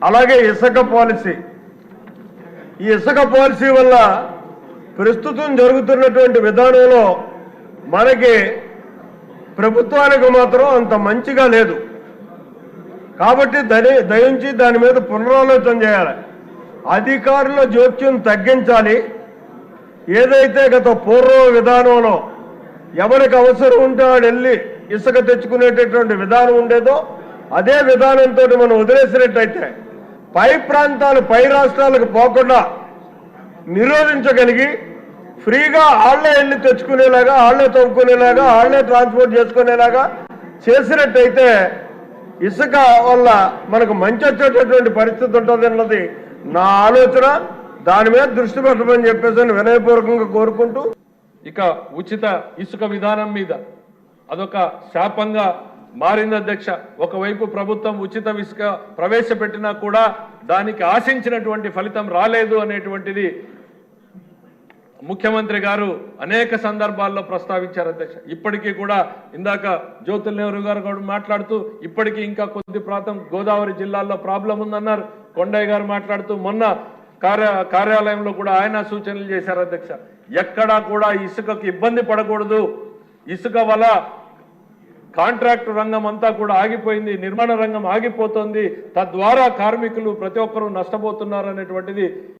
అలాగే ఇసుక పాలసీ, ఈ ఇసుక పాలసీ వల్ల ప్రస్తుతం జరుగుతున్నటువంటి విధానంలో మనకి ప్రభుత్వానికి మాత్రం అంత మంచిగా లేదు. కాబట్టి దయించి దాని మీద పునరాలోచన చేయాలి. అధికారుల జోక్యం తగ్గించాలి. ఏదైతే గత పూర్వ విధానంలో ఎవరికి అవసరం ఉంటే వాడు వెళ్ళి ఇసుక తెచ్చుకునేటటువంటి విధానం ఉండేదో అదే విధానంతో మనం వదిలేసినట్టయితే పై ప్రాంతాలు పై రాష్ట్రాలకు పోకుండా నిరోధించగలిగి ఫ్రీగా ఆళ్లే వెళ్ళి తెచ్చుకునేలాగా, ఆళ్లే తవ్వుకునేలాగా, ఆళ్లే ట్రాన్స్పోర్ట్ చేసుకునేలాగా చేసినట్టయితే ఇసుక వల్ల మనకు మంచి వచ్చేటటువంటి పరిస్థితి ఉంటుంది అన్నది నా ఆలోచన. దాని మీద దృష్టి పెట్టమని చెప్పేసి వినయపూర్వకంగా కోరుకుంటూ, ఇక ఉచిత ఇసుక విధానం మీద అదొక శాపంగా మారింది అధ్యక్ష. ఒకవైపు ప్రభుత్వం ఉచిత ఇసుక ప్రవేశపెట్టినా కూడా దానికి ఆశించినటువంటి ఫలితం రాలేదు అనేటువంటిది ముఖ్యమంత్రి గారు అనేక సందర్భాల్లో ప్రస్తావించారు అధ్యక్ష. ఇప్పటికీ కూడా ఇందాక జ్యోతుల్ నెహ్రూ గారు కూడా మాట్లాడుతూ ఇప్పటికీ ఇంకా కొద్ది ప్రాంతం గోదావరి జిల్లాల్లో ప్రాబ్లం ఉందన్నారు. కొండయ్య గారు మాట్లాడుతూ మొన్న కార్యాలయంలో కూడా ఆయన సూచనలు చేశారు అధ్యక్ష. ఎక్కడా కూడా ఇసుకకు ఇబ్బంది పడకూడదు, ఇసుక వల్ల కాంట్రాక్టు రంగం అంతా కూడా ఆగిపోయింది, నిర్మాణ రంగం ఆగిపోతుంది, తద్వారా కార్మికులు ప్రతి ఒక్కరూ నష్టపోతున్నారు అనేటువంటిది